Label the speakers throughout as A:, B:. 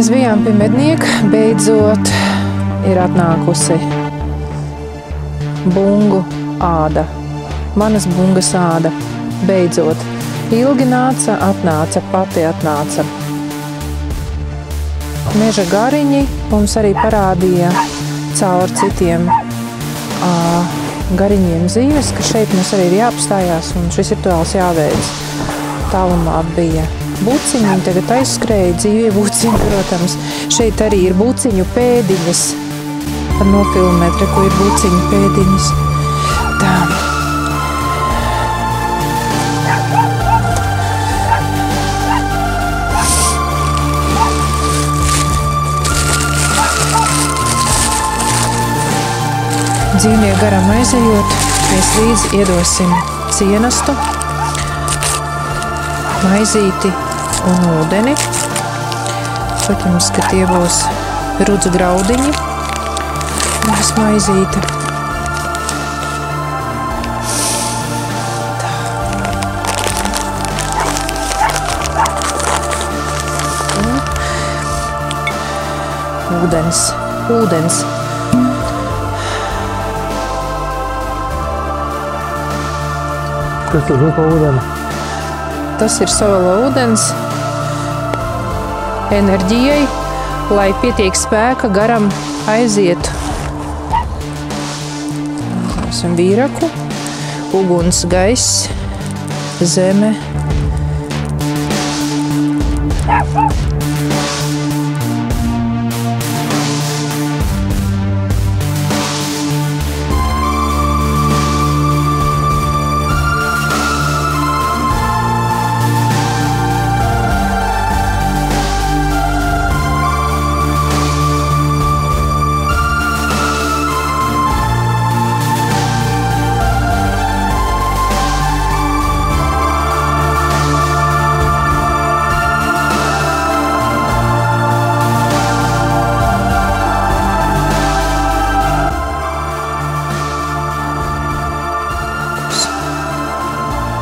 A: Mēs bijām pie mednieka, beidzot ir atnākusi bungu āda, manas bungas āda, beidzot. Ilgi nāca, pati atnāca. Meža gariņi mums arī parādīja caur citiem gariņiem zīves, ka šeit mums arī ir jāapstājās un šis rituāls jāveic. Tālumā bija buciņi, tagad aizskrēja dzīvie buciņi, protams. Šeit arī ir buciņu pēdiņas. Var nofilmēt, ko ir buciņu pēdiņas. Tā. Dzīvnieku garam aizejot, mēs līdzi iedosim cienastu, maizīti un ūdeni. Protams, ka tie būs rudzu graudiņi, nevis maizīte. Un ūdens.
B: Kas tas ir pa ūdeni?
A: Tas ir sola ūdens enerģijai, lai pietiek spēka garam aizietu. Esam vīraku, uguns, gaiss, zeme.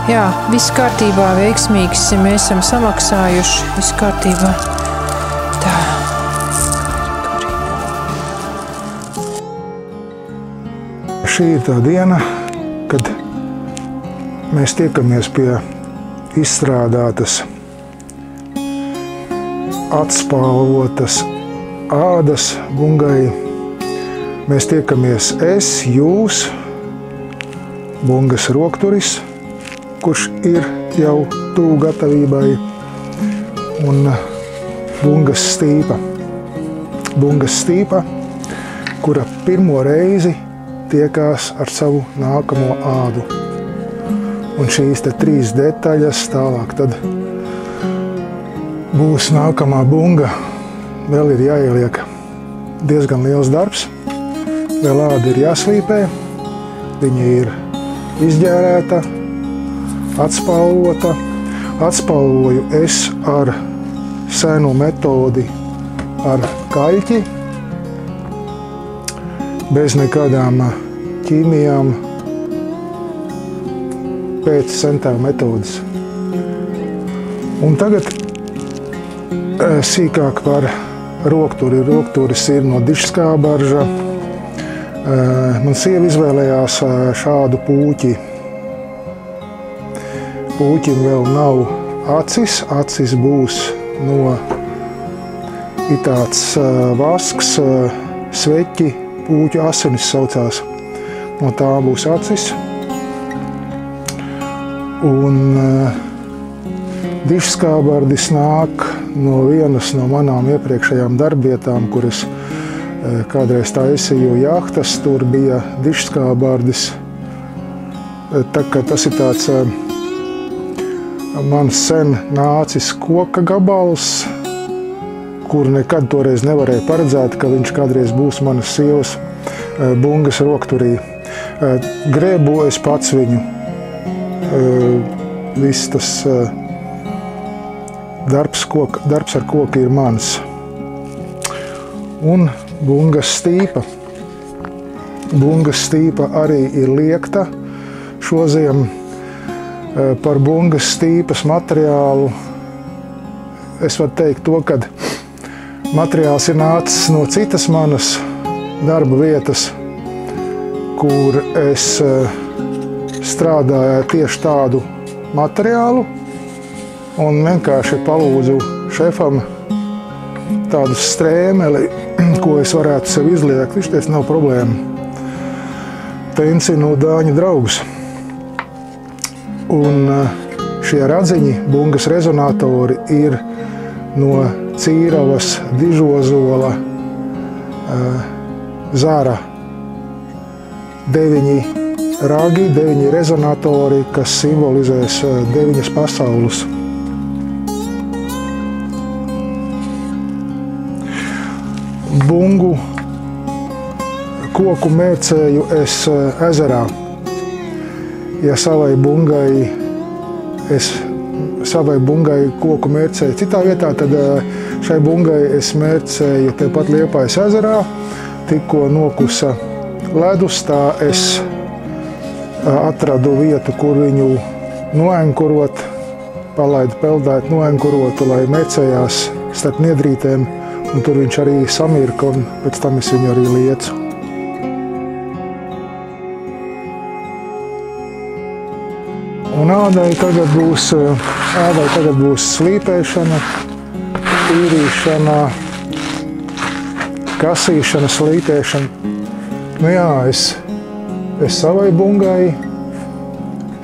A: Jā, viss kārtībā, veiksmīgs, mēs esam samaksājuši, viss kārtībā. Tā.
B: Šī ir tā diena, kad mēs tiekamies pie izstrādātas, atspalvotas ādas bungai. Mēs tiekamies jūs, bungas rokturis, kurš ir jau tuvu gatavībai, un bungas stīpa. Bungas stīpa, kura pirmo reizi tiekās ar savu nākamo ādu. Un šīs te 3 detaļas tālāk tad būs nākamā bunga. Vēl ir jāieliek diezgan liels darbs. Vēl āda ir jāslīpē. Viņa ir izģērēta, atspalvota. Atspalvoju es ar senu metodi ar kaļķi, bez nekādām ķīmijām, pēc sentā metodas. Un tagad sīkāk par rokturi. Rokturis ir no dižskābarža. Man sieva izvēlējās šādu pūķi. Pūķim vēl nav acis. Acis būs no tāds vasks, sveķi, pūķu asinis saucās. No tā būs acis. Un dižskābardis nāk no vienas no manām iepriekšējām darbvietām, kuras kādreiz taisīju jahtas. Tur bija dižskābardis. Tā kā tas ir tāds man sen nācis koka gabals, kur nekad toreiz nevarēja paredzēt, ka viņš kādreiz būs manas sievas bungas rokturī. Grēbu es pats viņu. Viss tas darbs ar koku ir mans. Un bungas stīpa. Bungas stīpa arī ir liekta šoziem. Par bungas stīpas materiālu es varu teikt to, ka Materiāls ir nācis no citas manas darba vietas, kur es strādāju tieši tādu materiālu un vienkārši palūdzu šefam tādu strēmeli, ko es varētu sev izliekt. Viņš teica, nav problēma. Tenci no Dāņu draugus. Un šie radziņi, bungas rezonatori, ir no Cīravas, Dižozola, zara. 9 ragi, 9 rezonatori, kas simbolizēs 9 pasaules. Bungu koku mērcēju es ezerā. Ja savai bungai koku mērcēju citā vietā, tad šai bungai es mērcēju tepat Liepājas ezerā. Tikko nokusa ledus, tā es atradu vietu, kur viņu noenkurot, palaidu peldēt, noenkurotu, lai mērcējās starp niedrītēm. Un tur viņš arī samirka, un pēc tam es viņu arī liecu. Un ādai tagad būs slīpēšana, tīrīšana, kasīšana, slīpēšana. Nu jā, es savai bungai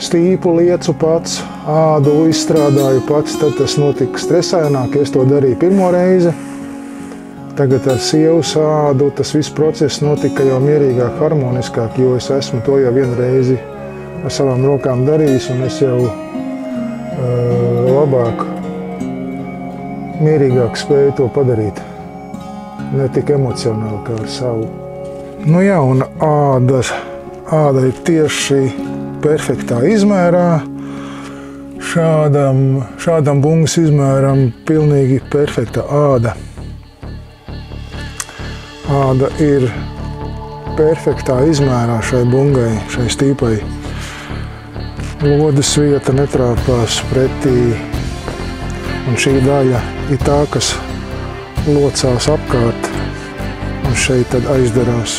B: stīpu liecu pats, ādu izstrādāju pats, tad tas notika stresaināk, es to darīju pirmo reizi. Tagad ar sievas ādu tas viss process notika jau mierīgāk, harmoniskāk, jo es esmu to jau vienu reizi ar savām rokām darījis, un es jau labāk, mierīgāk spēju to padarīt. Ne tik emocionāli kā ar savu. Nu jā, un āda ir tieši perfektā izmērā. Šādam bungas izmēram pilnīgi perfekta āda. Āda ir perfektā izmērā šai bungai, šai stīpai. Lodes vieta netrāpās pretī, un šī daļa ir tā, kas locās apkārt, un šeit tad aizdarās.